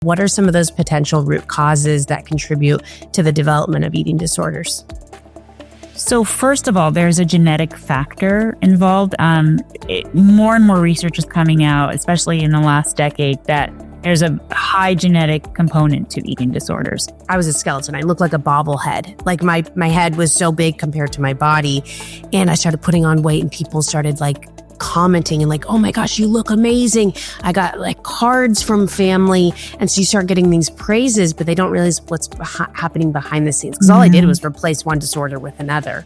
What are some of those potential root causes that contribute to the development of eating disorders? So first of all, there's a genetic factor involved. More and more research is coming out, especially in the last decade, that there's a high genetic component to eating disorders. I was a skeleton. I looked like a bobblehead. Like my head was so big compared to my body. And I started putting on weight and people started commenting and oh my gosh, you look amazing. I got cards from family. And so you start getting these praises, but they don't realize what's happening behind the scenes. Because all I did was replace one disorder with another.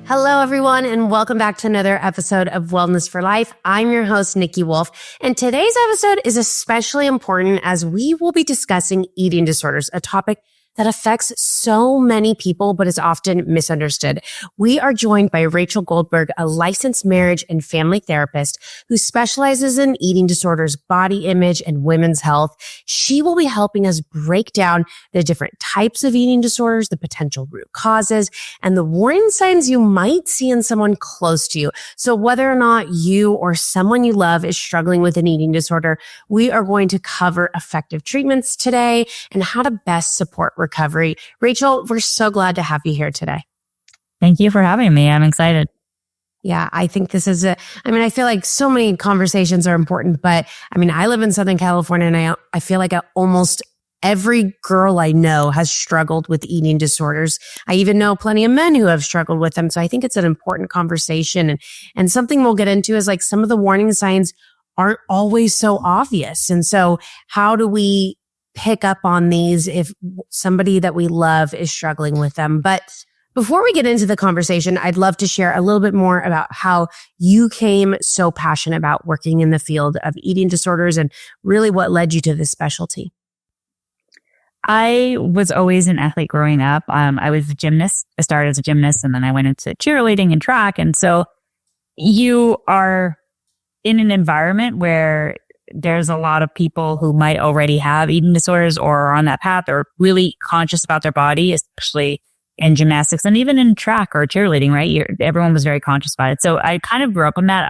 Hello, everyone, and welcome back to another episode of Wellness for Life. I'm your host, Nikki Wolf, and today's episode is especially important as we will be discussing eating disorders, a topic that affects so many people, but is often misunderstood. We are joined by Rachel Goldberg, a licensed marriage and family therapist who specializes in eating disorders, body image, and women's health. She will be helping us break down the different types of eating disorders, the potential root causes, and the warning signs you might see in someone close to you. So whether or not you or someone you love is struggling with an eating disorder, we are going to cover effective treatments today and how to best support recovery. Rachel, we're so glad to have you here today. Thank you for having me. I'm excited. Yeah, I think this is I feel like so many conversations are important, but I live in Southern California and I feel like almost every girl I know has struggled with eating disorders. I even know plenty of men who have struggled with them. So I think it's an important conversation and something we'll get into is some of the warning signs aren't always so obvious. And so how do we pick up on these if somebody that we love is struggling with them? But before we get into the conversation, I'd love to share a little bit more about how you came so passionate about working in the field of eating disorders and really what led you to this specialty. I was always an athlete growing up. I was a gymnast. I started as a gymnast and then I went into cheerleading and track. And so you are in an environment where there's a lot of people who might already have eating disorders or are on that path or really conscious about their body, especially in gymnastics and even in track or cheerleading, right? Everyone was very conscious about it. So I kind of grew up on that.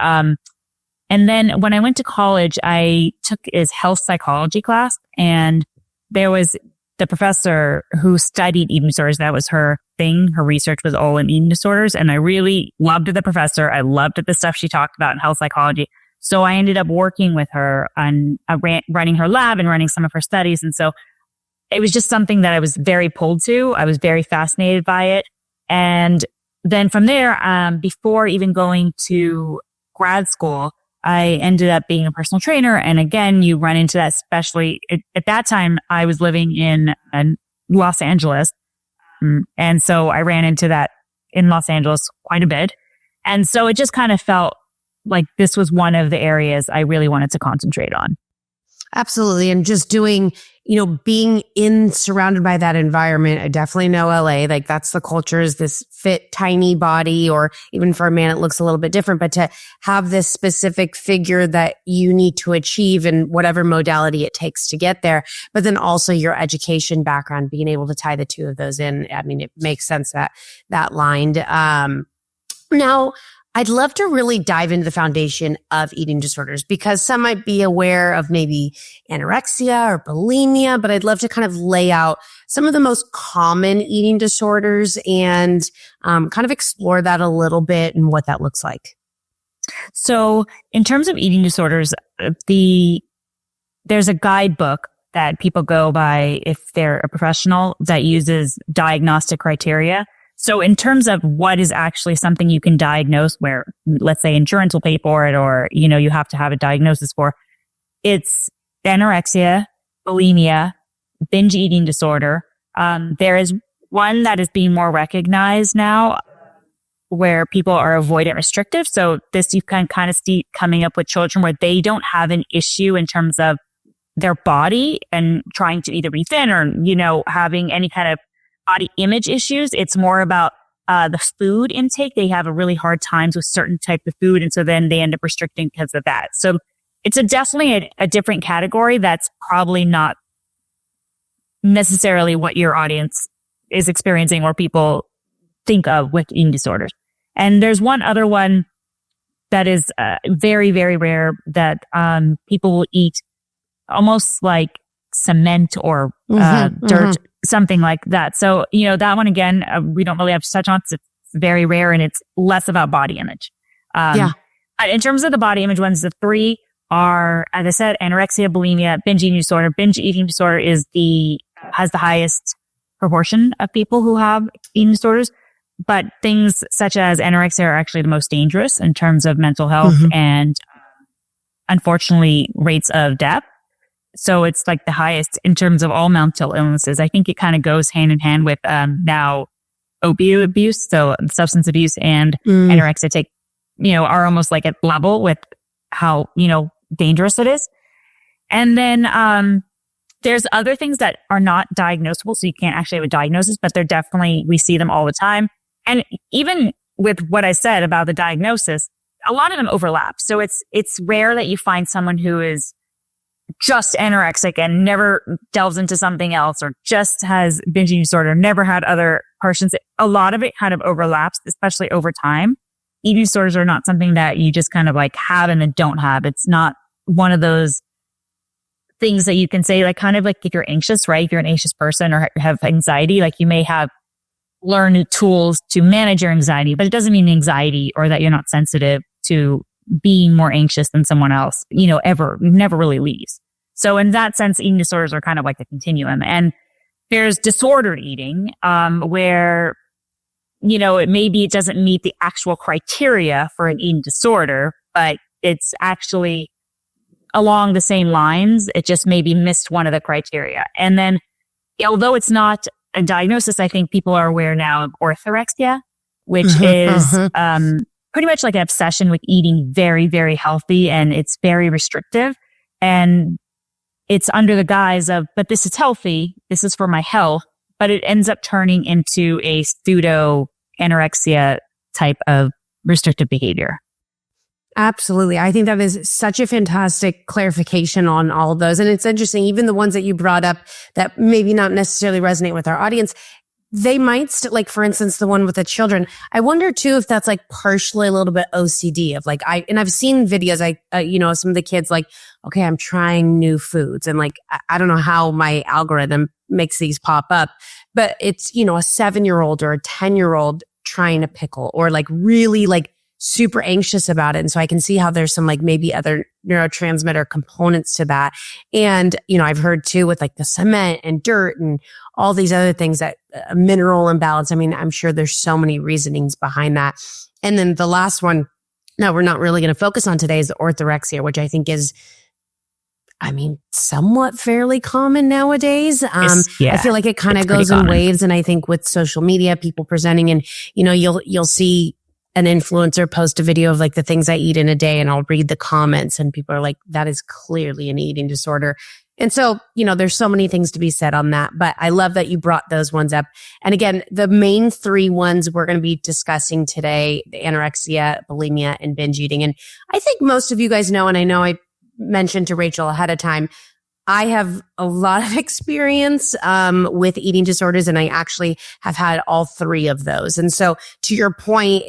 And then when I went to college, I took his health psychology class and there was the professor who studied eating disorders. That was her thing. Her research was all in eating disorders. And I really loved the professor. I loved the stuff she talked about in health psychology. So I ended up working with her on running her lab and running some of her studies. And so it was just something that I was very pulled to. I was very fascinated by it. And then from there, before even going to grad school, I ended up being a personal trainer. And again, you run into that, especially at that time, I was living in Los Angeles. And so I ran into that in Los Angeles quite a bit. And so it just kind of felt like this was one of the areas I really wanted to concentrate on. Absolutely. And just doing, being surrounded by that environment. I definitely know LA, that's the culture is this fit, tiny body, or even for a man, it looks a little bit different, but to have this specific figure that you need to achieve in whatever modality it takes to get there, but then also your education background, being able to tie the two of those in. It makes sense that lined. Now, I'd love to really dive into the foundation of eating disorders because some might be aware of maybe anorexia or bulimia, but I'd love to kind of lay out some of the most common eating disorders and kind of explore that a little bit and what that looks like. So in terms of eating disorders, there's a guidebook that people go by if they're a professional that uses diagnostic criteria. So in terms of what is actually something you can diagnose where, let's say insurance will pay for it or, you have to have a diagnosis for, it's anorexia, bulimia, binge eating disorder. There is one that is being more recognized now where people are avoidant restrictive. So this you can kind of see coming up with children where they don't have an issue in terms of their body and trying to either be thin or, having any kind of body image issues. It's more about the food intake. They have a really hard times with certain type of food. And so then they end up restricting because of that. So it's definitely a different category that's probably not necessarily what your audience is experiencing or people think of with eating disorders. And there's one other one that is very, very rare that people will eat almost like cement or dirt, something like that. So, that one again, we don't really have to touch on. It's very rare and it's less about body image. In terms of the body image ones, the three are, as I said, anorexia, bulimia, binge eating disorder. Binge eating disorder has the highest proportion of people who have eating disorders. But things such as anorexia are actually the most dangerous in terms of mental health and unfortunately rates of death. So it's like the highest in terms of all mental illnesses. I think it kind of goes hand in hand with now opioid abuse. So substance abuse and anorexia are almost like at level with how, dangerous it is. And then there's other things that are not diagnosable. So you can't actually have a diagnosis, but we see them all the time. And even with what I said about the diagnosis, a lot of them overlap. So it's rare that you find someone who is just anorexic and never delves into something else, or just has binge eating disorder, never had other portions. A lot of it kind of overlaps, especially over time. Eating disorders are not something that you just kind of like have and then don't have. It's not one of those things that you can say, like kind of like if you're anxious, right? If you're an anxious person or have anxiety, like you may have learned tools to manage your anxiety, but it doesn't mean anxiety or that you're not sensitive to being more anxious than someone else, never really leaves. So in that sense, eating disorders are kind of like a continuum. And there's disordered eating, where, it doesn't meet the actual criteria for an eating disorder, but it's actually along the same lines. It just maybe missed one of the criteria. And then, although it's not a diagnosis, I think people are aware now of orthorexia, which is pretty much like an obsession with eating very, very healthy, and it's very restrictive. And it's under the guise of, but this is healthy, this is for my health, but it ends up turning into a pseudo anorexia type of restrictive behavior. Absolutely. I think that is such a fantastic clarification on all of those. And it's interesting, even the ones that you brought up that maybe not necessarily resonate with our audience, they might like, for instance, the one with the children. I wonder too, if that's like partially a little bit OCD of like, I've seen videos, some of the kids like, okay, I'm trying new foods. And like, I don't know how my algorithm makes these pop up, but it's, a 7-year-old or a 10-year-old trying a pickle or like really like super anxious about it. And so I can see how there's some like maybe other neurotransmitter components to that. And, I've heard too with like the cement and dirt and all these other things that mineral imbalance. I mean, I'm sure there's so many reasonings behind that. And then the last one that we're not really going to focus on today is the orthorexia, which I think is, somewhat fairly common nowadays. I feel like it kind of goes in waves. And I think with social media, people presenting and, you'll see an influencer post a video of like the things I eat in a day, and I'll read the comments and people are like, that is clearly an eating disorder. And so, there's so many things to be said on that, but I love that you brought those ones up. And again, the main 3 ones we're going to be discussing today, the anorexia, bulimia, and binge eating. And I think most of you guys know, and I know I mentioned to Rachel ahead of time, I have a lot of experience with eating disorders, and I actually have had all 3 of those. And so to your point,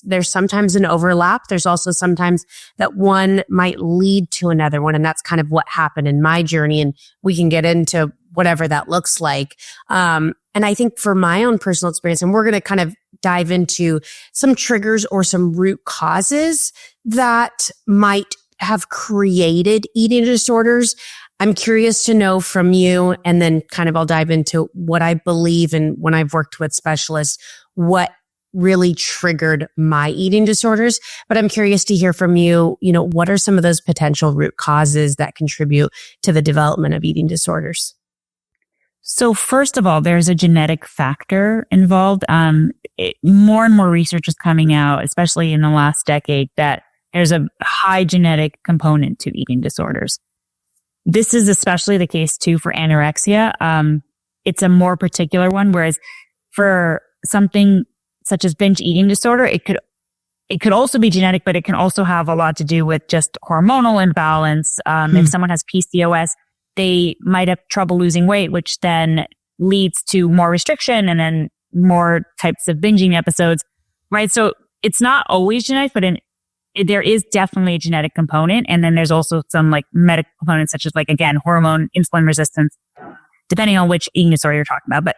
there's sometimes an overlap. There's also sometimes that one might lead to another one. And that's kind of what happened in my journey. And we can get into whatever that looks like. And I think for my own personal experience, and we're going to kind of dive into some triggers or some root causes that might have created eating disorders. I'm curious to know from you, and then kind of I'll dive into what I believe and when I've worked with specialists, what really triggered my eating disorders. But I'm curious to hear from you, what are some of those potential root causes that contribute to the development of eating disorders? So first of all, there's a genetic factor involved. More and more research is coming out, especially in the last decade, that there's a high genetic component to eating disorders. This is especially the case too for anorexia. It's a more particular one, whereas for something such as binge eating disorder, it could also be genetic, but it can also have a lot to do with just hormonal imbalance. If someone has PCOS, they might have trouble losing weight, which then leads to more restriction and then more types of binging episodes, right? So it's not always genetic, but in there is definitely a genetic component. And then there's also some like medical components, such as like, again, hormone, insulin resistance, depending on which eating disorder you're talking about. But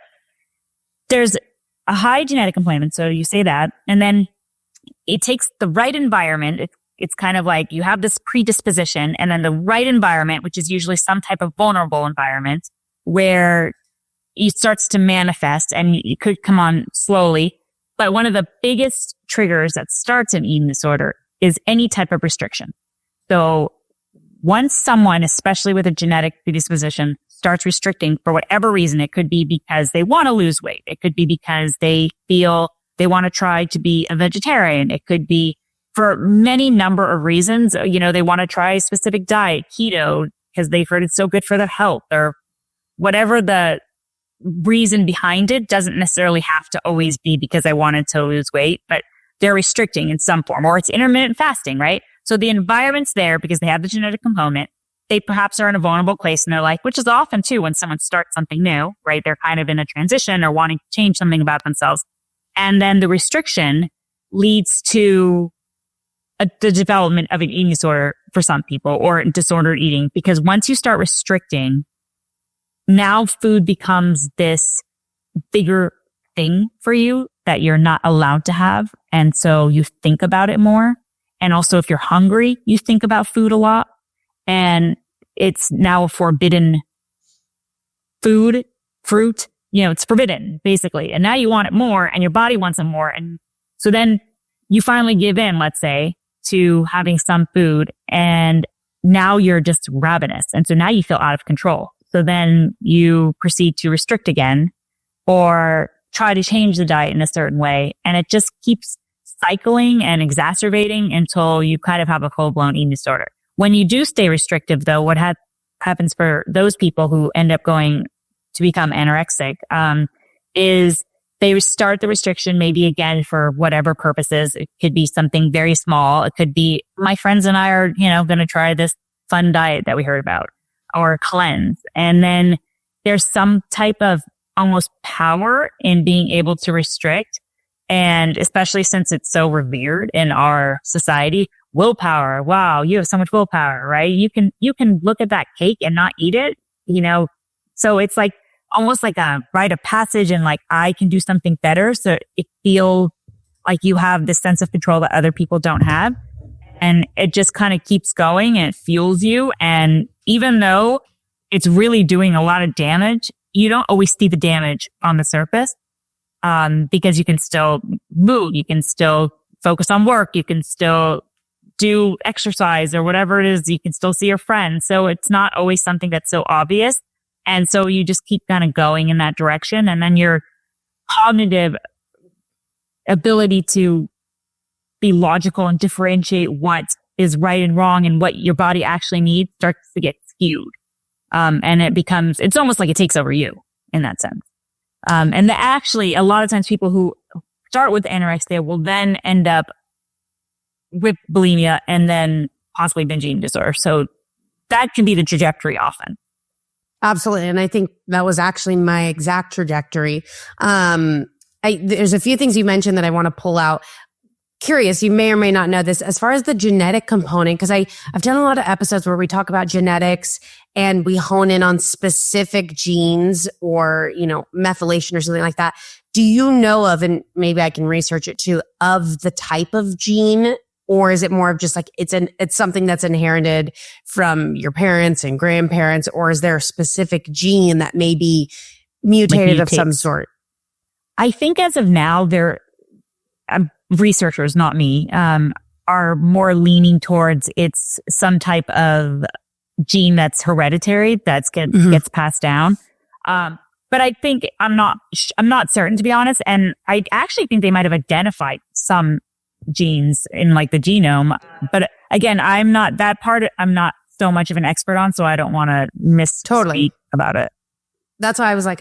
there's a high genetic component. So you say that, and then it takes the right environment. It's kind of like you have this predisposition, and then the right environment, which is usually some type of vulnerable environment where it starts to manifest, and it could come on slowly. But one of the biggest triggers that starts an eating disorder is any type of restriction. So once someone, especially with a genetic predisposition, starts restricting for whatever reason, it could be because they want to lose weight. It could be because they feel they want to try to be a vegetarian. It could be for many number of reasons. You know, they want to try a specific diet, keto, because they've heard it's so good for their health, or whatever the reason behind it. Doesn't necessarily have to always be because I wanted to lose weight, but they're restricting in some form, or it's intermittent fasting, right? So the environment's there because they have the genetic component. They perhaps are in a vulnerable place in their life, which is often too when someone starts something new, right? They're kind of in a transition or wanting to change something about themselves. And then the restriction leads to the development of an eating disorder for some people, or disordered eating, because once you start restricting, now food becomes this bigger thing for you that you're not allowed to have. And so you think about it more. And also if you're hungry, you think about food a lot. And it's now a forbidden food, fruit, you know, it's forbidden basically. And now you want it more, and your body wants it more. And so then you finally give in, let's say, to having some food, and now you're just ravenous. And so now you feel out of control. So then you proceed to restrict again, or try to change the diet in a certain way. And it just keeps cycling and exacerbating until you kind of have a full-blown eating disorder. When you do stay restrictive, though, what happens for those people who end up going to become anorexic is they start the restriction maybe again for whatever purposes. It could be something very small. It could be, my friends and I are, going to try this fun diet that we heard about, or cleanse. And then there's some type of almost power in being able to restrict. And especially since it's so revered in our society, willpower. Wow, you have so much willpower, right? You can look at that cake and not eat it, So it's like almost like a rite of passage, and like, I can do something better. So it feels like you have this sense of control that other people don't have. And it just kind of keeps going, and it fuels you. And even though it's really doing a lot of damage, you don't always see the damage on the surface, because you can still move, you can still focus on work, you can still do exercise or whatever it is, you can still see your friends. So it's not always something that's so obvious. And so you just keep kind of going in that direction. And then your cognitive ability to be logical and differentiate what is right and wrong and what your body actually needs starts to get skewed. And it's almost like it takes over you in that sense. And actually, a lot of times people who start with anorexia will then end up with bulimia and then possibly binge eating disorder. So that can be the trajectory often. Absolutely. And I think that was actually my exact trajectory. There's a few things you mentioned that I want to pull out. Curious, you may or may not know this, as far as the genetic component, because I've done a lot of episodes where we talk about genetics and we hone in on specific genes or, methylation or something like that. Do you know of, and maybe I can research it too, of the type of gene? Or is it more of just like it's something that's inherited from your parents and grandparents? Or is there a specific gene that may be mutated of some sort? I think as of now, researchers, not me, are more leaning towards it's some type of gene that's hereditary that gets passed down. But I think I'm not certain, to be honest. And I actually think they might have identified some genes in like the genome. But again, I'm not so much of an expert on, so I don't want to misspeak about it. That's why I was like,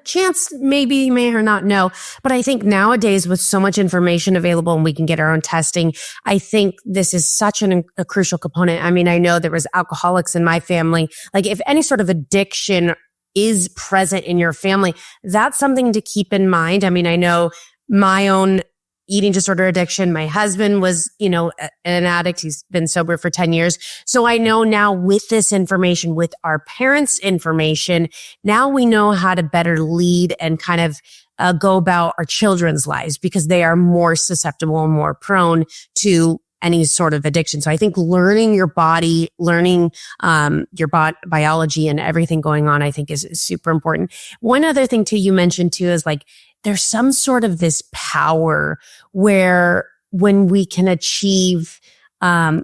chance maybe you may or not know. But I think nowadays with so much information available and we can get our own testing, I think this is such a crucial component. I mean, I know there was alcoholics in my family. Like if any sort of addiction is present in your family, that's something to keep in mind. I mean, I know my own eating disorder addiction. My husband was, an addict. He's been sober for 10 years. So I know now with this information, with our parents' information, now we know how to better lead and kind of go about our children's lives because they are more susceptible and more prone to any sort of addiction. So I think learning your body, learning your biology and everything going on, I think is super important. One other thing too, you mentioned too, is like, there's some sort of this power where when we can achieve,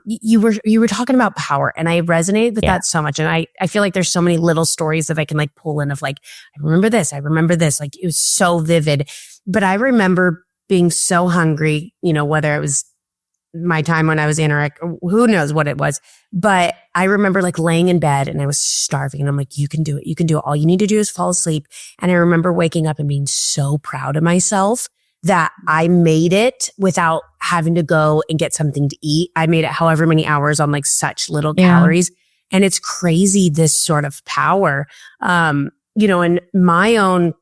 you were talking about power and I resonated with that so much. And I feel like there's so many little stories that I can like pull in of like, I remember this. Like it was so vivid, but I remember being so hungry, whether it was my time when I was anorexic, who knows what it was. But I remember like laying in bed and I was starving and I'm like, you can do it. You can do it. All you need to do is fall asleep. And I remember waking up and being so proud of myself that I made it without having to go and get something to eat. I made it however many hours on like such little calories. And it's crazy, this sort of power. In my own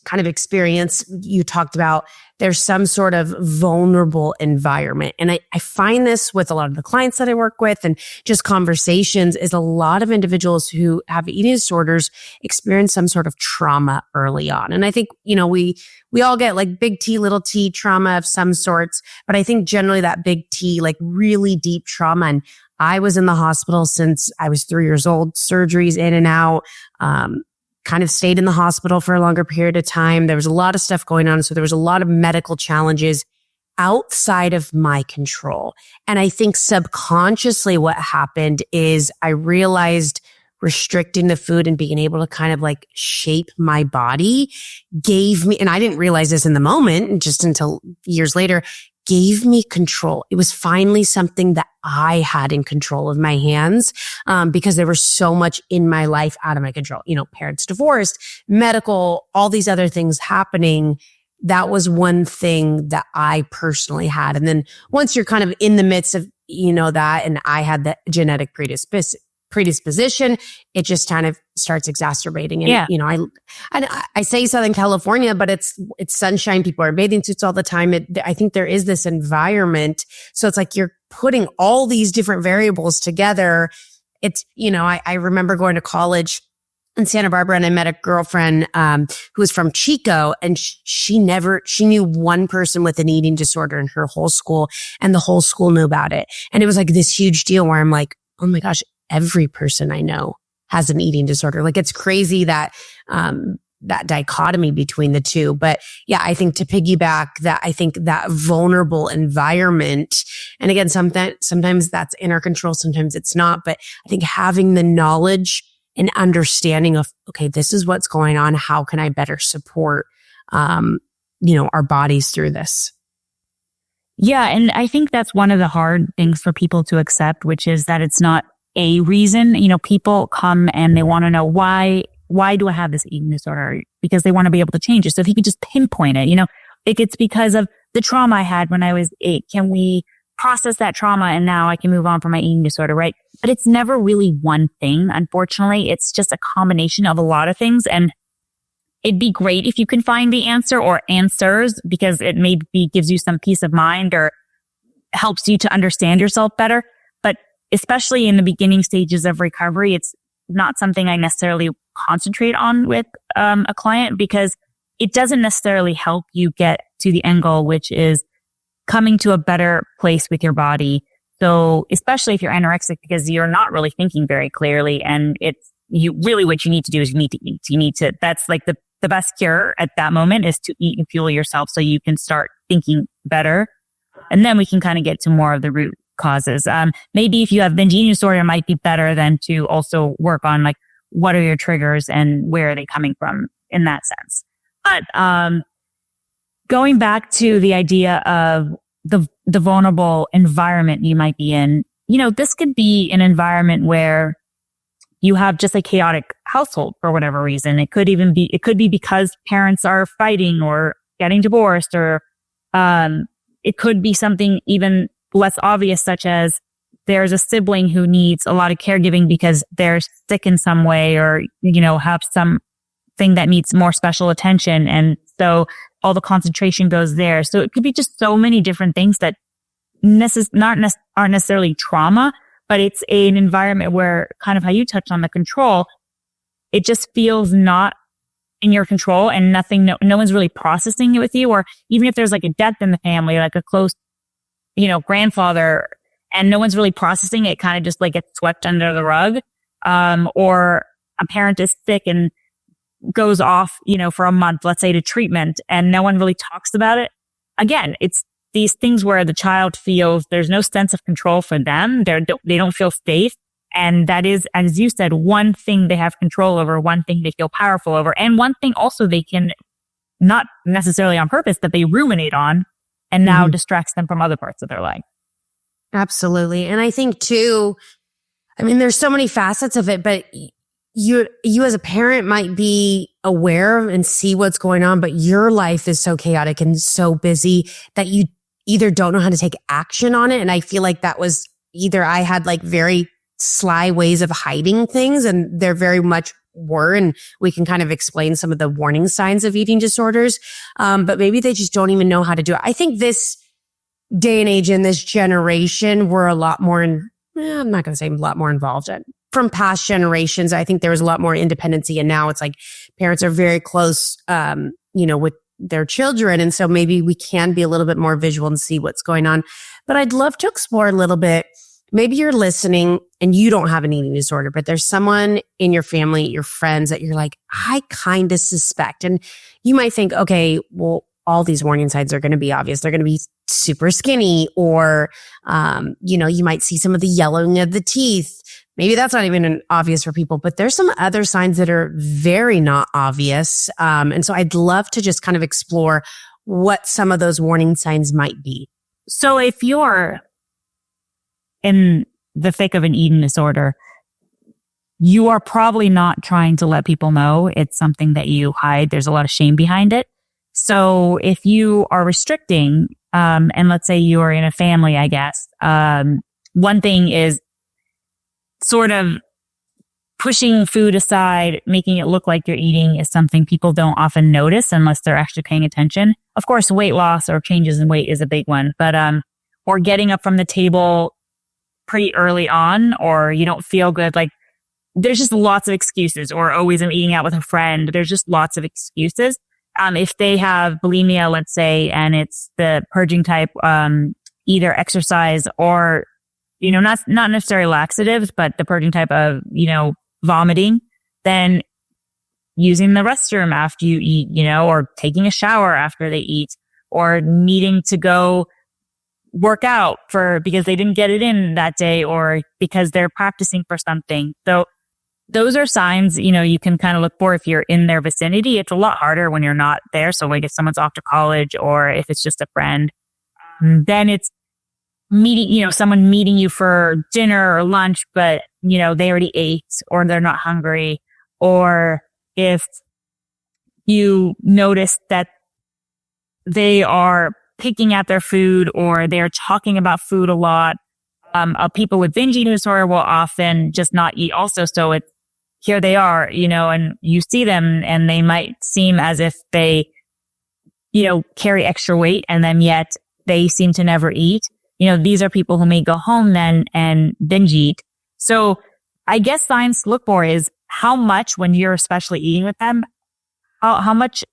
kind of experience, you talked about there's some sort of vulnerable environment. And I find this with a lot of the clients that I work with and just conversations is a lot of individuals who have eating disorders experience some sort of trauma early on. And I think, we all get like big T, little t trauma of some sorts, but I think generally that big T, like really deep trauma. And I was in the hospital since I was 3 years old, surgeries in and out, kind of stayed in the hospital for a longer period of time. There was a lot of stuff going on. So there was a lot of medical challenges outside of my control. And I think subconsciously what happened is I realized restricting the food and being able to kind of like shape my body gave me, and I didn't realize this in the moment, just until years later, gave me control. It was finally something that I had in control of my hands, because there was so much in my life out of my control. Parents divorced, medical, all these other things happening. That was one thing that I personally had. And then once you're kind of in the midst of, that, and I had the genetic predisposition, it just kind of starts exacerbating. And, I say Southern California, but it's sunshine. People are in bathing suits all the time. I think there is this environment. So it's like you're putting all these different variables together. It's, I remember going to college in Santa Barbara and I met a girlfriend, who was from Chico, and she knew one person with an eating disorder in her whole school, and the whole school knew about it. And it was like this huge deal where I'm like, oh my gosh, every person I know has an eating disorder. Like it's crazy that, that dichotomy between the two. But yeah, I think to piggyback that, I think that vulnerable environment, and again, sometimes that's in our control, sometimes it's not, but I think having the knowledge and understanding of, okay, this is what's going on. How can I better support, our bodies through this? Yeah. And I think that's one of the hard things for people to accept, which is that it's not a reason. People come and they want to know why do I have this eating disorder? Because they want to be able to change it. So if you could just pinpoint it, it's because of the trauma I had when I was 8. Can we process that trauma and now I can move on from my eating disorder, right? But it's never really one thing. Unfortunately, it's just a combination of a lot of things. And it'd be great if you can find the answer or answers, because it maybe gives you some peace of mind or helps you to understand yourself better. But especially in the beginning stages of recovery, it's not something I necessarily concentrate on with a client, because it doesn't necessarily help you get to the end goal, which is coming to a better place with your body. So especially if you're anorexic, because you're not really thinking very clearly, and what you need to do is you need to eat. That's like the best cure at that moment is to eat and fuel yourself so you can start thinking better. And then we can kind of get to more of the root causes. Maybe if you have binge eating disorder, it might be better than to also work on like, what are your triggers and where are they coming from in that sense. But, going back to the idea of the vulnerable environment you might be in, this could be an environment where you have just a chaotic household for whatever reason. It could be because parents are fighting or getting divorced, or, it could be something even less obvious, such as there's a sibling who needs a lot of caregiving because they're sick in some way, or, have some thing that needs more special attention. And so all the concentration goes there. So it could be just so many different things that aren't necessarily trauma, but it's an environment where, kind of how you touched on the control, it just feels not in your control, and no one's really processing it with you. Or even if there's like a death in the family, like a close, grandfather, and no one's really processing it, kind of just like gets swept under the rug. Or a parent is sick and goes off, for a month, let's say, to treatment, and no one really talks about it. Again, it's these things where the child feels there's no sense of control for them. They don't feel safe. And that is, as you said, one thing they have control over, one thing they feel powerful over, and one thing also they can, not necessarily on purpose, that they ruminate on and now distracts them from other parts of their life. Absolutely. And I think too, there's so many facets of it, but you as a parent might be aware and see what's going on, but your life is so chaotic and so busy that you either don't know how to take action on it. And I feel like that was either I had like very sly ways of hiding things, and there very much were, and we can kind of explain some of the warning signs of eating disorders. But maybe they just don't even know how to do it. I think this day and age in this generation, we're a lot more I'm not going to say a lot more involved. From past generations, I think there was a lot more independency, and now it's like parents are very close, with their children. And so maybe we can be a little bit more visual and see what's going on. But I'd love to explore a little bit. Maybe you're listening and you don't have an eating disorder, but there's someone in your family, your friends, that you're like, I kind of suspect. And you might think, okay, well, all these warning signs are going to be obvious. They're going to be super skinny, or, you might see some of the yellowing of the teeth. Maybe that's not even obvious for people, but there's some other signs that are very not obvious. And so I'd love to just kind of explore what some of those warning signs might be. So if you're in the thick of an eating disorder, you are probably not trying to let people know. It's something that you hide. There's a lot of shame behind it. So if you are restricting, and let's say you are in a family, I guess, one thing is sort of pushing food aside, making it look like you're eating, is something people don't often notice unless they're actually paying attention. Of course, weight loss or changes in weight is a big one, but, or getting up from the table pretty early on, or you don't feel good. Like, there's just lots of excuses. Or always I'm eating out with a friend. There's just lots of excuses. If they have bulimia, let's say, and it's the purging type, either exercise or, not necessarily laxatives, but the purging type of, vomiting, then using the restroom after you eat, or taking a shower after they eat, or needing to go work out because they didn't get it in that day, or because they're practicing for something. So those are signs, you can kind of look for if you're in their vicinity. It's a lot harder when you're not there. So like if someone's off to college, or if it's just a friend, then it's someone meeting you for dinner or lunch, but, they already ate, or they're not hungry. Or if you notice that they are picking at their food, or they're talking about food a lot. People with binge eating disorder will often just not eat also. So here they are, and you see them, and they might seem as if they, carry extra weight, and then yet they seem to never eat. These are people who may go home then and binge eat. So I guess signs to look for is how much, when you're especially eating with them, how much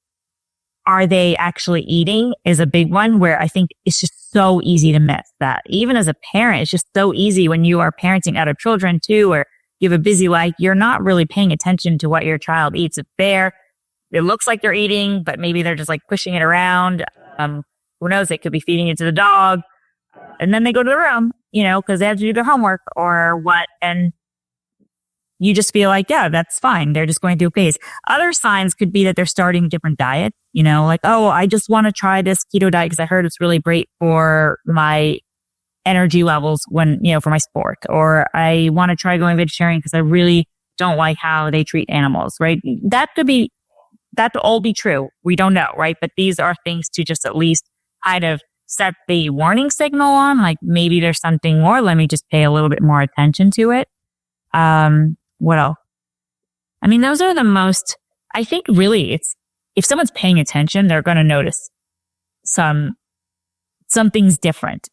are they actually eating is a big one, where I think it's just so easy to miss that. Even as a parent, it's just so easy when you are parenting other children too, or you have a busy life, you're not really paying attention to what your child eats. If it looks like they're eating, but maybe they're just like pushing it around. Who knows? They could be feeding it to the dog, and then they go to the room, because they have to do their homework or what. And you just feel like, yeah, that's fine. They're just going through a phase. Other signs could be that they're starting a different diet, like, oh, I just want to try this keto diet because I heard it's really great for my energy levels when, for my sport. Or I want to try going vegetarian because I really don't like how they treat animals, right? That could all be true. We don't know, right? But these are things to just at least kind of set the warning signal on, like maybe there's something more. Let me just pay a little bit more attention to it. What else? Those are the most I think really if someone's paying attention, they're going to notice something's different.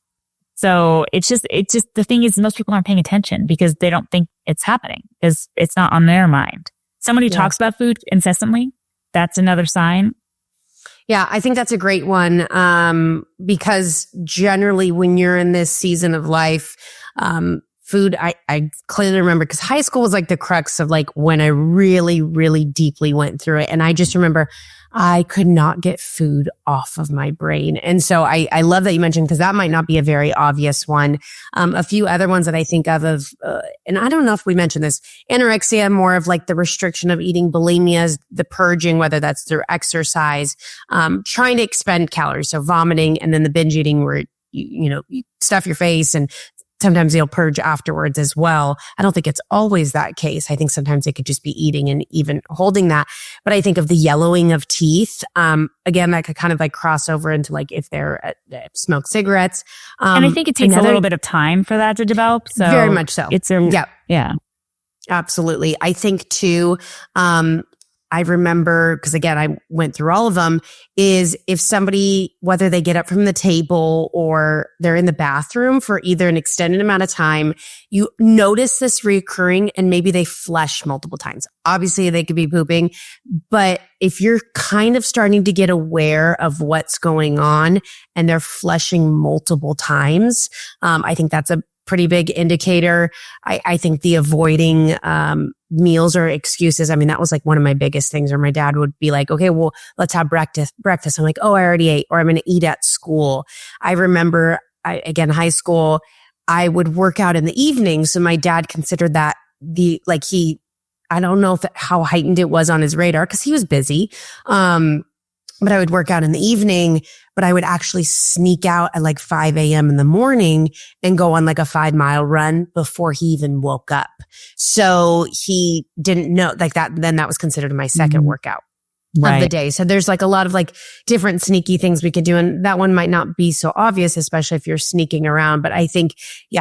So it's just the thing is most people aren't paying attention because they don't think it's happening because it's not on their mind. Someone who talks about food incessantly, that's another sign. Yeah, I think that's a great one. Because generally when you're in this season of life, food, I clearly remember because high school was like the crux of like when I really, really deeply went through it. And I just remember I could not get food off of my brain. And so I love that you mentioned because that might not be a very obvious one. A few other ones that I think of, and I don't know if we mentioned this, anorexia, more of like the restriction of eating, bulimia, the purging, whether that's through exercise, trying to expend calories. So vomiting and then the binge eating where you stuff your face and sometimes you'll purge afterwards as well. I don't think it's always that case. I think sometimes it could just be eating and even holding that. But I think of the yellowing of teeth. Again, that could kind of like cross over into like if they're smoke cigarettes. And I think it takes a little bit of time for that to develop. So very much so. Yeah. Absolutely. I think too, I remember, because again, I went through all of them, is if somebody, whether they get up from the table or they're in the bathroom for either an extended amount of time, you notice this reoccurring and maybe they flush multiple times. Obviously, they could be pooping, but if you're kind of starting to get aware of what's going on and they're flushing multiple times, I think that's a pretty big indicator. I think the avoiding meals or excuses. I mean, that was like one of my biggest things where my dad would be like, okay, well, let's have breakfast. I'm like, oh, I already ate, or I'm going to eat at school. I remember, again, high school, I would work out in the evening. So my dad considered that I don't know how heightened it was on his radar because he was busy. But I would work out in the evening, but I would actually sneak out at like 5 a.m. in the morning and go on like a 5-mile run before he even woke up. So he didn't know like that. Then that was considered my second workout of the day. So there's like a lot of like different sneaky things we could do. And that one might not be so obvious, especially if you're sneaking around. But I think,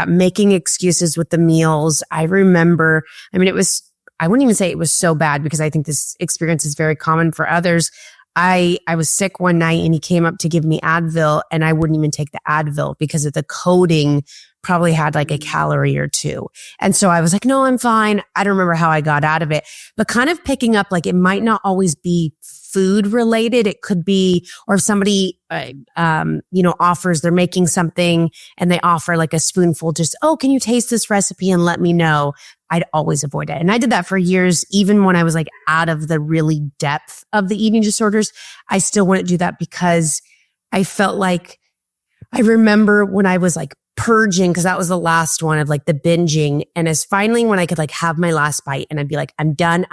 making excuses with the meals. I remember, I wouldn't even say it was so bad because I think this experience is very common for others. I was sick one night and he came up to give me Advil and I wouldn't even take the Advil because of the coating probably had like a calorie or two. And so I was like, no, I'm fine. I don't remember how I got out of it, but kind of picking up like it might not always be food related. It could be, or if somebody, offers, they're making something and they offer like a spoonful, just, oh, can you taste this recipe and let me know? I'd always avoid it. And I did that for years, even when I was like out of the really depth of the eating disorders, I still wouldn't do that because I felt like, I remember when I was like purging, because that was the last one of like the binging. And as finally when I could like have my last bite and I'd be like, I'm done.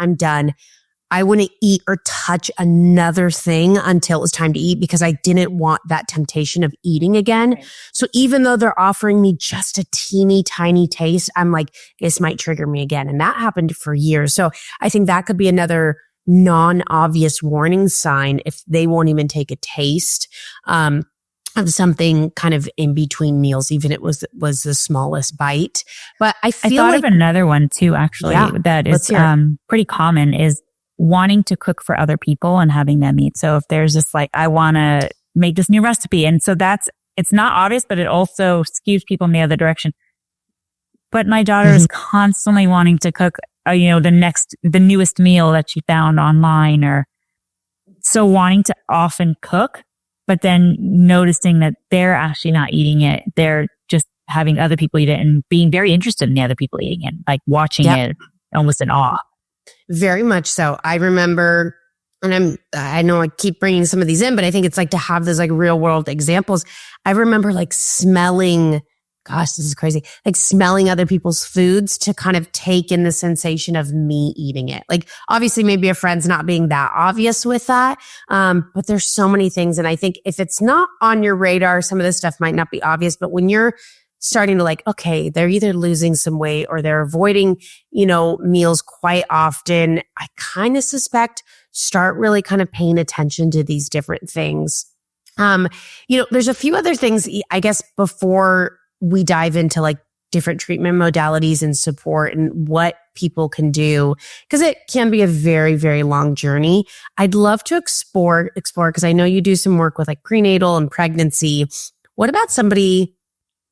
I wouldn't eat or touch another thing until it was time to eat because I didn't want that temptation of eating again. Right. So even though they're offering me just a teeny tiny taste, I'm like, this might trigger me again. And that happened for years. So I think that could be another non-obvious warning sign if they won't even take a taste of something kind of in between meals, even if it was the smallest bite. But I thought of another one too, actually, that is pretty common is wanting to cook for other people and having them eat. So if there's this like, I want to make this new recipe. And so it's not obvious, but it also skews people in the other direction. But my daughter is constantly wanting to cook, the newest meal that she found online, or so wanting to often cook, but then noticing that they're actually not eating it. They're just having other people eat it and being very interested in the other people eating it, like watching it almost in awe. Very much so. I remember, and I know I keep bringing some of these in, but I think it's like to have those like real world examples. I remember like smelling, gosh, this is crazy, like smelling other people's foods to kind of take in the sensation of me eating it. Like obviously maybe a friend's not being that obvious with that. But there's so many things. And I think if it's not on your radar, some of this stuff might not be obvious, but when you're starting to like, okay, they're either losing some weight or they're avoiding, meals quite often, I kind of suspect start really kind of paying attention to these different things. There's a few other things, I guess, before we dive into like different treatment modalities and support and what people can do, because it can be a very, very long journey. I'd love to explore, because I know you do some work with like prenatal and pregnancy. What about somebody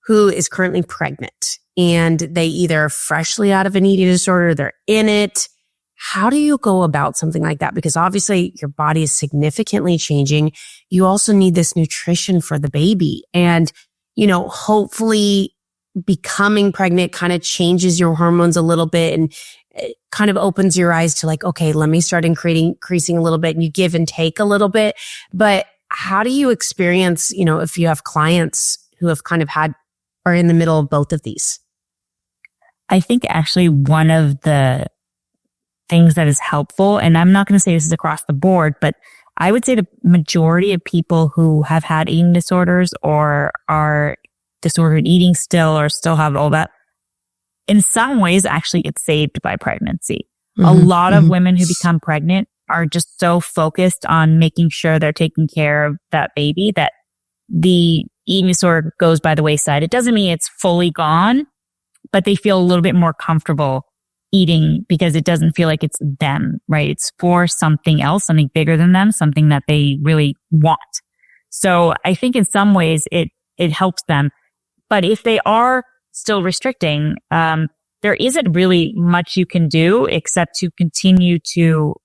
who is currently pregnant and they either are freshly out of an eating disorder, they're in it? How do you go about something like that? Because obviously your body is significantly changing. You also need this nutrition for the baby. And, hopefully becoming pregnant kind of changes your hormones a little bit and it kind of opens your eyes to like, okay, let me start increasing a little bit, and you give and take a little bit. But how do you experience, if you have clients who have kind of are in the middle of both of these? I think actually one of the things that is helpful, and I'm not going to say this is across the board, but I would say the majority of people who have had eating disorders or are disordered eating still or still have all that, in some ways actually get saved by pregnancy. A lot of women who become pregnant are just so focused on making sure they're taking care of that baby that the eating disorder goes by the wayside. It doesn't mean it's fully gone, but they feel a little bit more comfortable eating because it doesn't feel like it's them, right? It's for something else, something bigger than them, something that they really want. So I think in some ways it helps them. But if they are still restricting, there isn't really much you can do except to continue to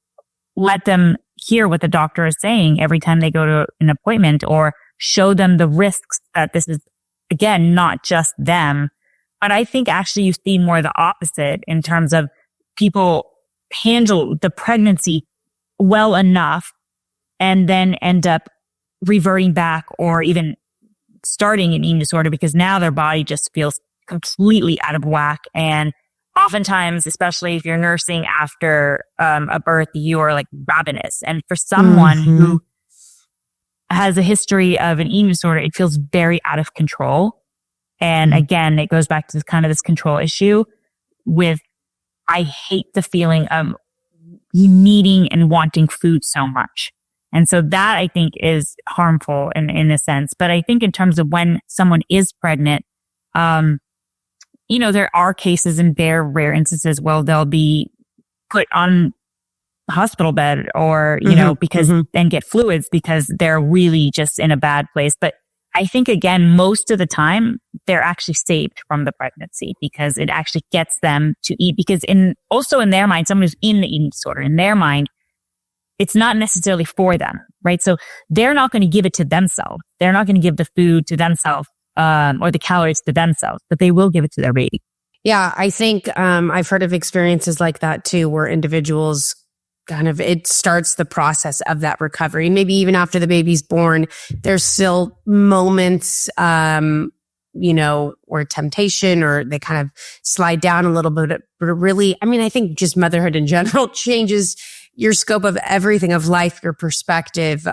let them hear what the doctor is saying every time they go to an appointment, or show them the risks that this is, again, not just them. But I think actually you see more the opposite in terms of people handle the pregnancy well enough and then end up reverting back or even starting an eating disorder because now their body just feels completely out of whack. And oftentimes, especially if you're nursing after a birth, you are like ravenous. And for someone who has a history of an eating disorder, it feels very out of control. And again, it goes back to kind of this control issue with, I hate the feeling of needing and wanting food so much. And so that I think is harmful in a sense. But I think in terms of when someone is pregnant, there are cases in very rare instances where they'll be put on a hospital bed or, because and get fluids because they're really just in a bad place. But I think, again, most of the time, they're actually saved from the pregnancy because it actually gets them to eat. Because also in their mind, someone who's in the eating disorder, in their mind, it's not necessarily for them, right? So they're not going to give it to themselves. They're not going to give the food to themselves or the calories to themselves, but they will give it to their baby. Yeah, I think I've heard of experiences like that too, where individuals it starts the process of that recovery. Maybe even after the baby's born, there's still moments, or temptation, or they kind of slide down a little bit. But really, I think just motherhood in general changes your scope of everything, of life, your perspective.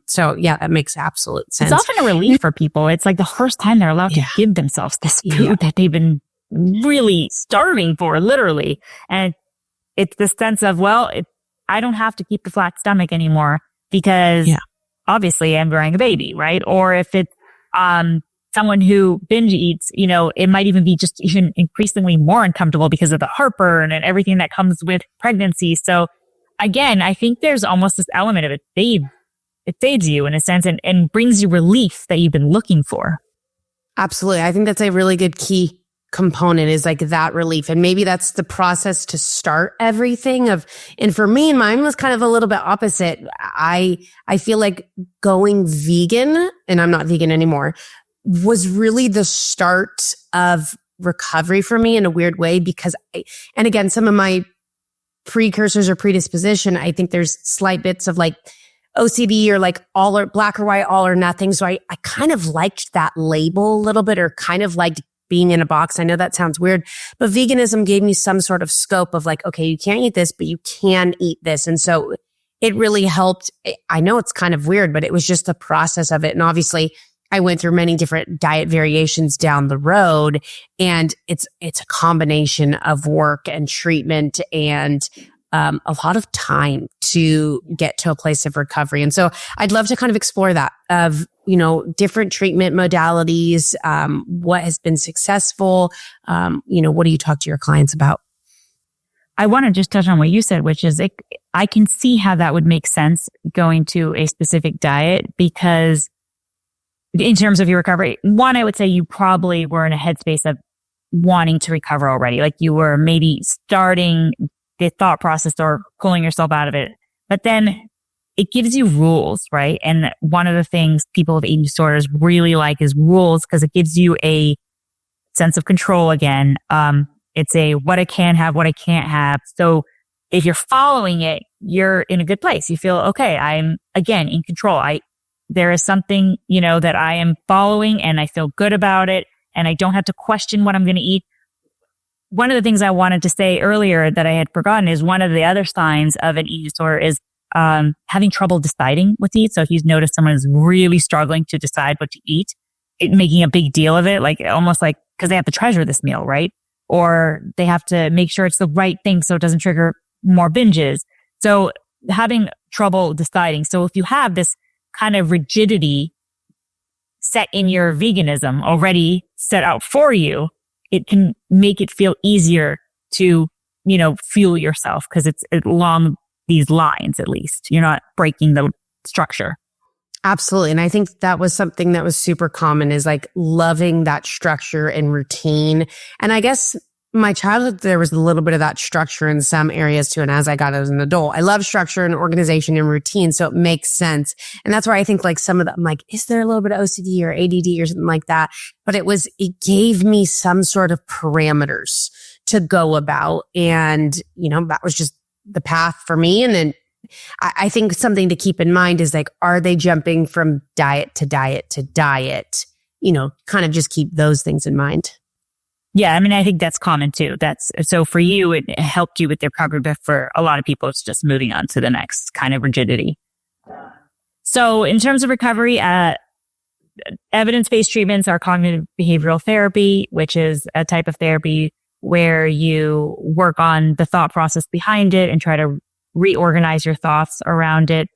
So yeah, that makes absolute sense. It's often a relief for people. It's like the first time they're allowed to give themselves this food that they've been really starving for, literally. And it's the sense of, I don't have to keep the flat stomach anymore because obviously I'm growing a baby, right? Or if it's someone who binge eats, it might even be just even increasingly more uncomfortable because of the heartburn and everything that comes with pregnancy. So again, I think there's almost this element of it saves you in a sense and brings you relief that you've been looking for. Absolutely. I think that's a really good key component, is like that relief. And maybe that's the process to start everything and for me, mine was kind of a little bit opposite. I feel like going vegan, and I'm not vegan anymore, was really the start of recovery for me in a weird way because and again, some of my precursors or predisposition, I think there's slight bits of like OCD or like all or black or white, all or nothing. So I kind of liked that label a little bit, or kind of liked being in a box. I know that sounds weird, but veganism gave me some sort of scope of like, okay, you can't eat this, but you can eat this. And so it really helped. I know it's kind of weird, but it was just the process of it. And obviously I went through many different diet variations down the road, and it's a combination of work and treatment and a lot of time to get to a place of recovery. And so I'd love to kind of explore that of different treatment modalities, what has been successful? What do you talk to your clients about? I want to just touch on what you said, which is I can see how that would make sense going to a specific diet, because in terms of your recovery, one, I would say you probably were in a headspace of wanting to recover already. Like you were maybe starting the thought process or pulling yourself out of it. But then it gives you rules, right? And one of the things people with eating disorders really like is rules, because it gives you a sense of control again. It's what I can have, what I can't have. So if you're following it, you're in a good place. You feel, okay, I'm again in control. There is something, that I am following and I feel good about it, and I don't have to question what I'm going to eat. One of the things I wanted to say earlier that I had forgotten is one of the other signs of an eating disorder is having trouble deciding what to eat. So if you notice someone is really struggling to decide what to eat, making a big deal of it, like almost like because they have to treasure this meal, right? Or they have to make sure it's the right thing so it doesn't trigger more binges. So having trouble deciding. So if you have this kind of rigidity set in your veganism already set out for you, it can make it feel easier to, fuel yourself, because it's along these lines, at least. You're not breaking the structure. Absolutely. And I think that was something that was super common, is like loving that structure and routine. And I guess my childhood, there was a little bit of that structure in some areas too. And as I got as an adult, I love structure and organization and routine. So it makes sense. And that's where I think like some of them, like, is there a little bit of OCD or ADD or something like that? But it gave me some sort of parameters to go about. And, that was just the path for me. And then I think something to keep in mind is like, are they jumping from diet to diet to diet? Kind of just keep those things in mind. Yeah, I mean, I think that's common too. So for you, it helped you with your recovery, but for a lot of people, it's just moving on to the next kind of rigidity. So in terms of recovery, evidence-based treatments are cognitive behavioral therapy, which is a type of therapy where you work on the thought process behind it and try to reorganize your thoughts around it.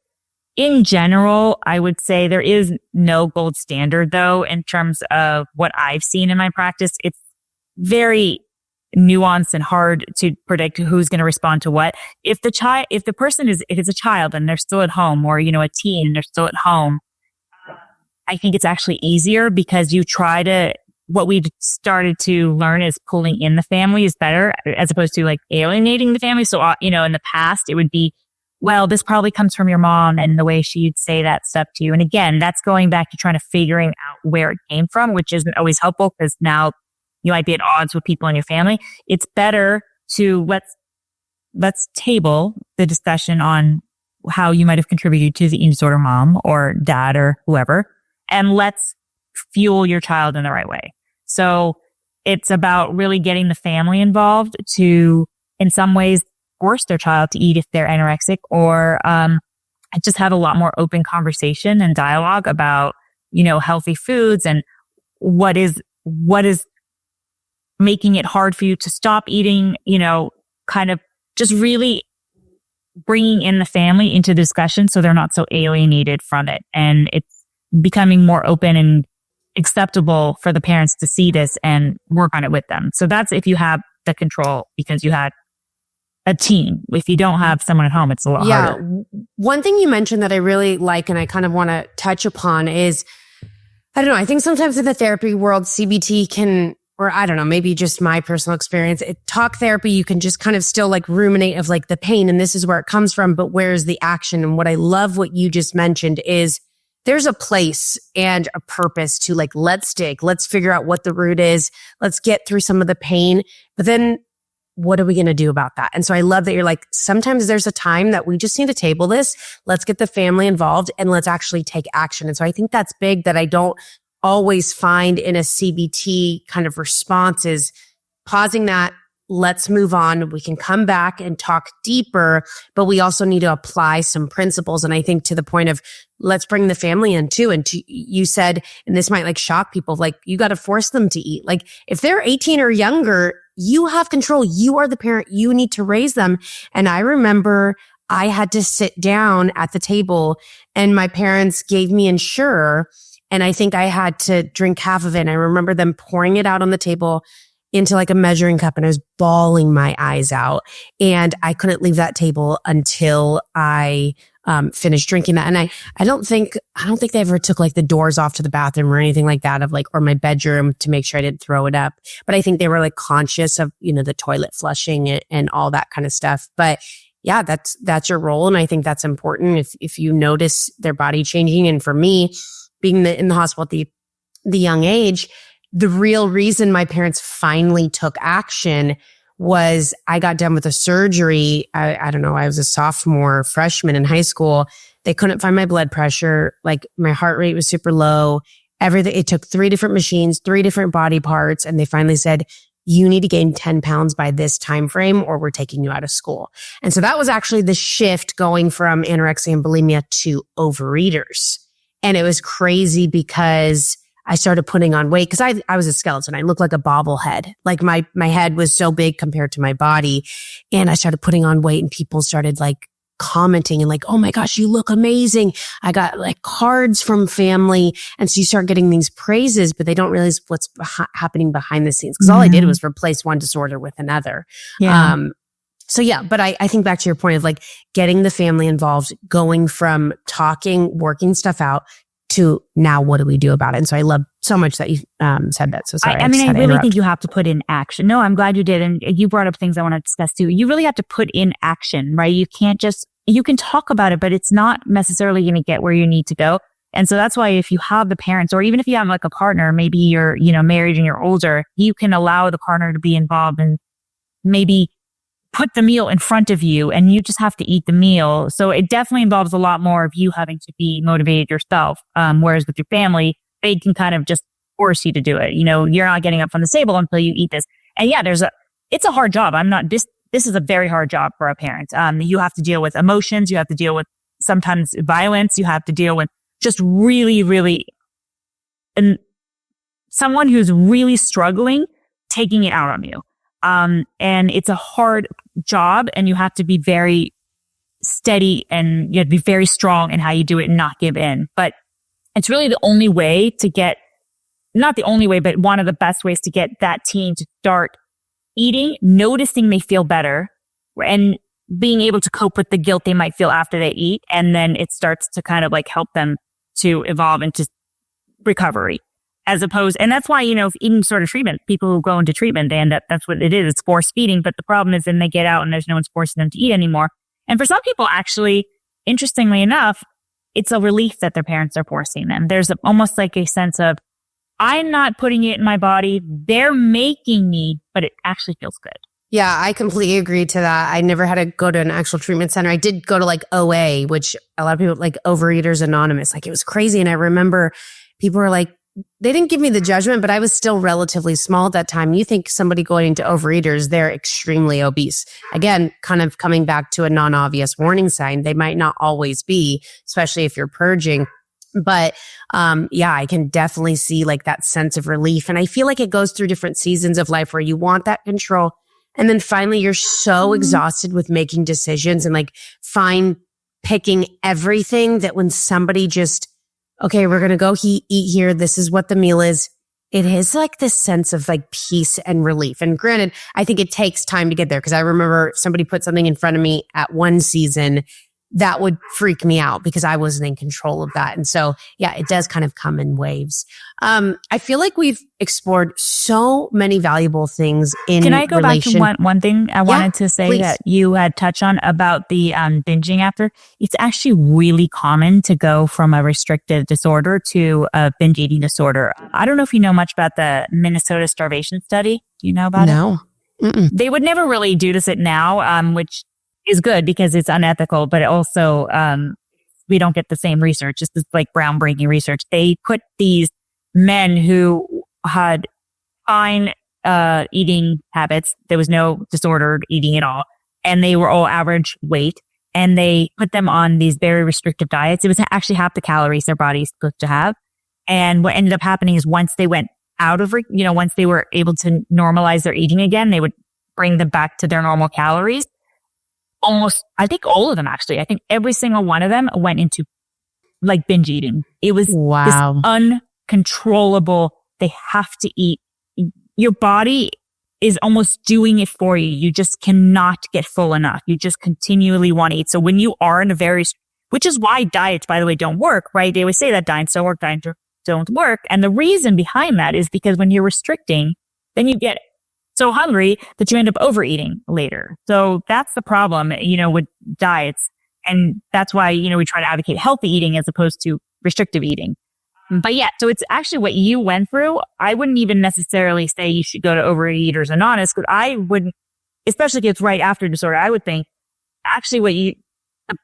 In general, I would say there is no gold standard, though, in terms of what I've seen in my practice. It's very nuanced and hard to predict who's going to respond to what. If it's a child and they're still at home, or, a teen and they're still at home, I think it's actually easier, because what we've started to learn is pulling in the family is better, as opposed to like alienating the family. So, in the past it would be, well, this probably comes from your mom and the way she'd say that stuff to you. And again, that's going back to trying to figuring out where it came from, which isn't always helpful, because now you might be at odds with people in your family. It's better to let's table the discussion on how you might have contributed to the eating disorder mom or dad or whoever, and let's fuel your child in the right way. So it's about really getting the family involved to, in some ways, force their child to eat if they're anorexic, or just have a lot more open conversation and dialogue about, healthy foods and what is making it hard for you to stop eating, kind of just really bringing in the family into discussion so they're not so alienated from it. And it's becoming more open and acceptable for the parents to see this and work on it with them. So that's if you have the control, because you had a team. If you don't have someone at home, it's a lot harder. One thing you mentioned that I really like and I kind of want to touch upon is, I don't know, I think sometimes in the therapy world, CBT can, or I don't know, maybe just my personal experience, talk therapy, you can just kind of still like ruminate of like the pain and this is where it comes from, but where's the action? And what I love what you just mentioned is there's a place and a purpose to like, let's figure out what the root is. Let's get through some of the pain, but then what are we going to do about that? And so I love that you're like, sometimes there's a time that we just need to table this. Let's get the family involved and let's actually take action. And so I think that's big that I don't always find in a CBT kind of response is pausing that. Let's move on. We can come back and talk deeper, but we also need to apply some principles. And I think to the point of let's bring the family in too. And you said, and this might like shock people, like you got to force them to eat. Like if they're 18 or younger, you have control. You are the parent. You need to raise them. And I remember I had to sit down at the table and my parents gave me Ensure. And I think I had to drink half of it. And I remember them pouring it out on the table into like a measuring cup, and I was bawling my eyes out. And I couldn't leave that table until I finished drinking that. And I don't think they ever took like the doors off to the bathroom or anything like that, of like, or my bedroom, to make sure I didn't throw it up. But I think they were like conscious of, the toilet flushing and all that kind of stuff. But yeah, that's your role. And I think that's important if you notice their body changing. And for me, being in the hospital at the young age, the real reason my parents finally took action was I got done with a surgery. I don't know. I was a sophomore, freshman in high school. They couldn't find my blood pressure. Like my heart rate was super low. Everything. It took 3 different machines, 3 different body parts. And they finally said, you need to gain 10 pounds by this time frame or we're taking you out of school. And so that was actually the shift going from anorexia and bulimia to overeaters. And it was crazy because I started putting on weight because I was a skeleton. I looked like a bobblehead. Like my head was so big compared to my body. And I started putting on weight and people started like commenting and like, oh my gosh, you look amazing. I got like cards from family. And so you start getting these praises, but they don't realize what's happening behind the scenes. Cause all I did was replace one disorder with another. Yeah. So yeah, but I think back to your point of like getting the family involved, going from talking, working stuff out to now what do we do about it? And so I love so much that you said that. So sorry. I really think you have to put in action. No, I'm glad you did. And you brought up things I want to discuss too. You really have to put in action, right? You can talk about it, but it's not necessarily going to get where you need to go. And so that's why if you have the parents, or even if you have like a partner, maybe you're, married and you're older, you can allow the partner to be involved and maybe put the meal in front of you and you just have to eat the meal. So it definitely involves a lot more of you having to be motivated yourself. Whereas with your family, they can kind of just force you to do it. You're not getting up from the table until you eat this. And yeah, it's a hard job. This is a very hard job for a parent. You have to deal with emotions. You have to deal with sometimes violence. You have to deal with just really, really, and someone who's really struggling, taking it out on you. And it's a hard job and you have to be very steady and you have to be very strong in how you do it and not give in. But it's really the only way to not the only way, but one of the best ways to get that teen to start eating, noticing they feel better and being able to cope with the guilt they might feel after they eat. And then it starts to kind of like help them to evolve into recovery. As opposed, and that's why, eating disorder treatment, people who go into treatment, they end up, that's what it is. It's force feeding. But the problem is then they get out and there's no one's forcing them to eat anymore. And for some people, actually, interestingly enough, it's a relief that their parents are forcing them. There's almost like a sense of, I'm not putting it in my body. They're making me, but it actually feels good. Yeah, I completely agree to that. I never had to go to an actual treatment center. I did go to like OA, which a lot of people like Overeaters Anonymous. Like it was crazy. And I remember people were like, they didn't give me the judgment, but I was still relatively small at that time. You think somebody going to Overeaters, they're extremely obese. Again, kind of coming back to a non-obvious warning sign. They might not always be, especially if you're purging. But yeah, I can definitely see like that sense of relief. And I feel like it goes through different seasons of life where you want that control. And then finally, you're so exhausted with making decisions and like picking everything that when somebody just, okay, we're going to go eat here. This is what the meal is. It is like this sense of like peace and relief. And granted, I think it takes time to get there because I remember somebody put something in front of me at one season that would freak me out because I wasn't in control of that. And so, yeah, it does kind of come in waves. I feel like we've explored so many valuable things in Can I go back to one thing I wanted to say please. That you had touched on about the binging after? It's actually really common to go from a restrictive disorder to a binge eating disorder. I don't know if you know much about the Minnesota starvation study. Do you know about it? No. They would never really do this now, which is good because it's unethical, but also we don't get the same research. It's this like groundbreaking research. They put these men who had fine eating habits. There was no disordered eating at all. And they were all average weight. And they put them on these very restrictive diets. It was actually half the calories their body's supposed to have. And what ended up happening is once they went out of, once they were able to normalize their eating again, they would bring them back to their normal calories. I think all of them actually. I think every single one of them went into like binge eating. It was Wow. this uncontrollable, they have to eat. Your body is almost doing it for you. You just cannot get full enough. You just continually want to eat. So when you are in a which is why diets, by the way, don't work, right? They always say that diets don't work, diets don't work. And the reason behind that is because when you're restricting, then you get so hungry that you end up overeating later. So that's the problem, with diets. And that's why, we try to advocate healthy eating as opposed to restrictive eating. But yeah, so it's actually what you went through. I wouldn't even necessarily say you should go to Overeaters Anonymous, because I wouldn't, especially if it's right after disorder, I would think actually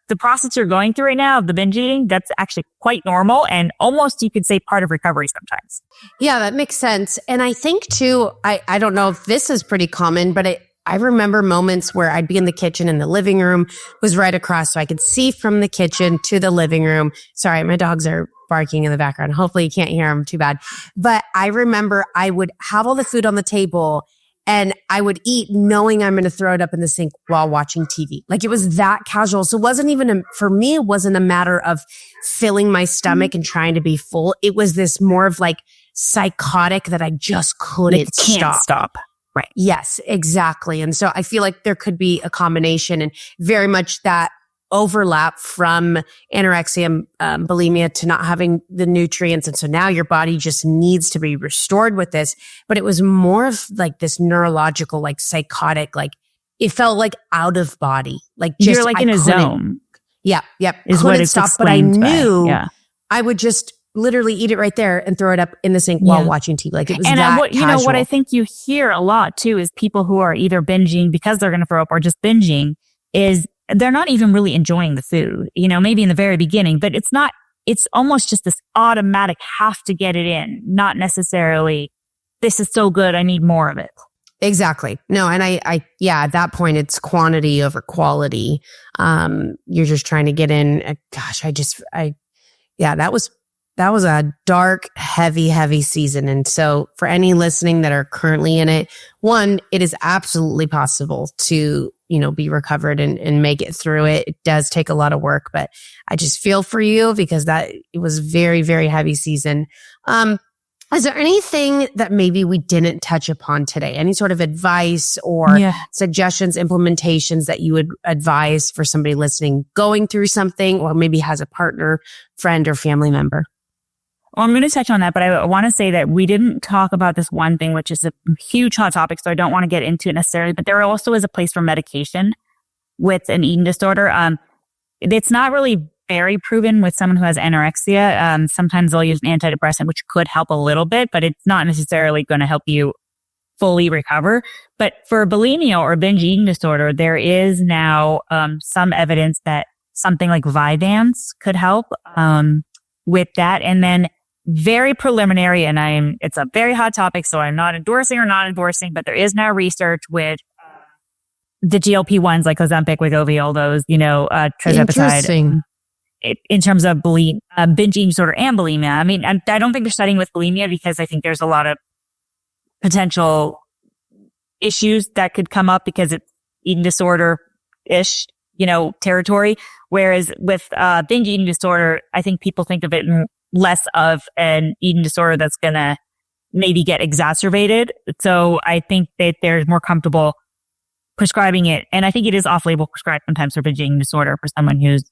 the process you're going through right now of the binge eating, that's actually quite normal and almost, you could say, part of recovery sometimes. Yeah, that makes sense. And I think too, I don't know if this is pretty common, but I remember moments where I'd be in the kitchen and the living room was right across, so I could see from the kitchen to the living room. Sorry, my dogs are barking in the background. Hopefully you can't hear them too bad. But I remember I would have all the food on the table and I would eat knowing I'm going to throw it up in the sink while watching TV. Like, it was that casual. So it wasn't even, for me, it wasn't a matter of filling my stomach and trying to be full. It was this more of like psychotic that I just couldn't stop. Right. Yes, exactly. And so I feel like there could be a combination and very much that overlap from anorexia and bulimia to not having the nutrients. And so now your body just needs to be restored with this. But it was more of like this neurological, like psychotic, like it felt like out of body. Like just, you're like in a zone. Yeah. Yep. Is what it's stop, but I explained knew by. I would just literally eat it right there and throw it up in the sink while watching TV. Like, it was that casual. What I think you hear a lot too is people who are either binging because they're going to throw up or just binging is they're not even really enjoying the food, maybe in the very beginning, but it's almost just this automatic have to get it in, not necessarily this is so good, I need more of it. Exactly. No. And I at that point it's quantity over quality. You're just trying to get in. Gosh, that was a dark, heavy season. And so for any listening that are currently in it, one, it is absolutely possible to, be recovered and make it through it. It does take a lot of work, but I just feel for you because it was very, very heavy season. Is there anything that maybe we didn't touch upon today? Any sort of advice or suggestions, implementations that you would advise for somebody listening, going through something, or maybe has a partner, friend, or family member? Well, I'm going to touch on that, but I want to say that we didn't talk about this one thing, which is a huge hot topic, so I don't want to get into it necessarily, but there also is a place for medication with an eating disorder. It's not really very proven with someone who has anorexia. Sometimes they'll use an antidepressant, which could help a little bit, but it's not necessarily going to help you fully recover. But for bulimia or binge eating disorder, there is now some evidence that something like Vyvanse could help with that. And then very preliminary, and it's a very hot topic, so I'm not endorsing, but there is now research with the GLP-1s like Ozempic, Wegovy, all those, tirzepatide. In terms of binge eating disorder and bulimia. I mean, I don't think they're studying with bulimia because I think there's a lot of potential issues that could come up because it's eating disorder-ish, territory. Whereas with binge eating disorder, I think people think of it less of an eating disorder that's going to maybe get exacerbated. So I think that they're more comfortable prescribing it. And I think it is off-label prescribed sometimes for binge eating disorder for someone who's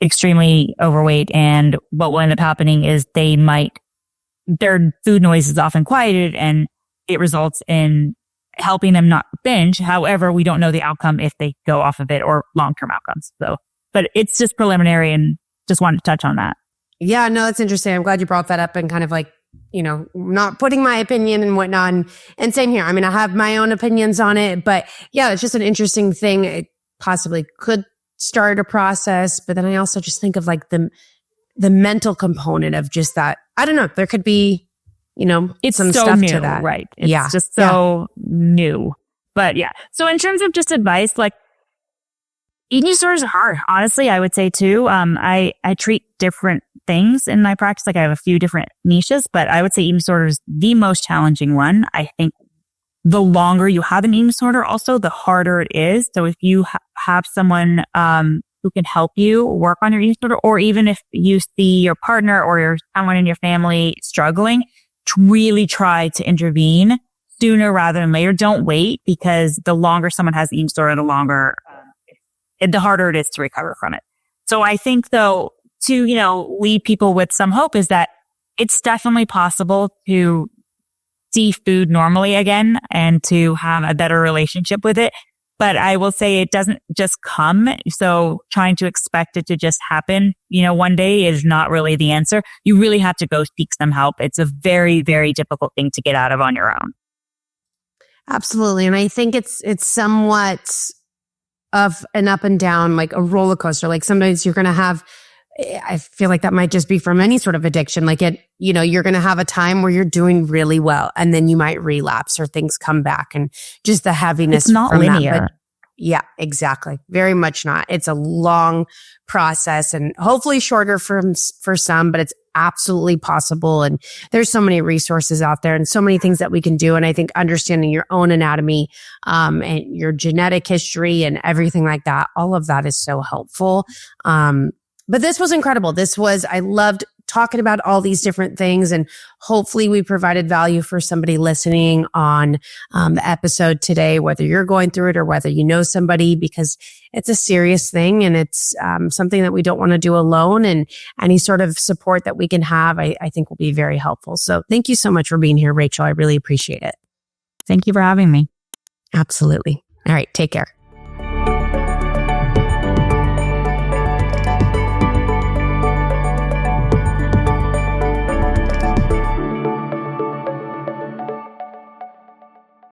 extremely overweight. And what will end up happening is their food noise is often quieted and it results in helping them not binge. However, we don't know the outcome if they go off of it or long-term outcomes. So, but it's just preliminary and just wanted to touch on that. Yeah, no, that's interesting. I'm glad you brought that up and kind of like, not putting my opinion and whatnot. And same here. I mean, I have my own opinions on it, but yeah, it's just an interesting thing. It possibly could start a process, but then I also just think of like the mental component of just that. I don't know. There could be, it's some so stuff new, to that. Right. It's just so new. But yeah. So in terms of just advice, like eating disorders are hard. Honestly, I would say too. I treat different things in my practice. Like I have a few different niches, but I would say eating disorder is the most challenging one. I think the longer you have an eating disorder, also the harder it is. So if you have someone who can help you work on your eating disorder, or even if you see your partner or someone in your family struggling, really try to intervene sooner rather than later. Don't wait, because the longer someone has eating disorder, the harder it is to recover from it. So I think, though, to, leave people with some hope is that it's definitely possible to see food normally again and to have a better relationship with it. But I will say it doesn't just come. So trying to expect it to just happen, one day is not really the answer. You really have to go seek some help. It's a very, very difficult thing to get out of on your own. Absolutely. And I think it's somewhat of an up and down, like a roller coaster. Like sometimes you're going to have, I feel like that might just be from any sort of addiction. Like you're going to have a time where you're doing really well, and then you might relapse or things come back, and just the heaviness. It's not linear. That. But yeah, exactly. Very much not. It's a long process, and hopefully shorter for some, but it's absolutely possible. And there's so many resources out there and so many things that we can do. And I think understanding your own anatomy, and your genetic history and everything like that, all of that is so helpful. But this was incredible. I loved talking about all these different things, and hopefully we provided value for somebody listening on the episode today, whether you're going through it or whether you know somebody, because it's a serious thing, and it's something that we don't want to do alone, and any sort of support that we can have, I think will be very helpful. So thank you so much for being here, Rachel. I really appreciate it. Thank you for having me. Absolutely. All right. Take care.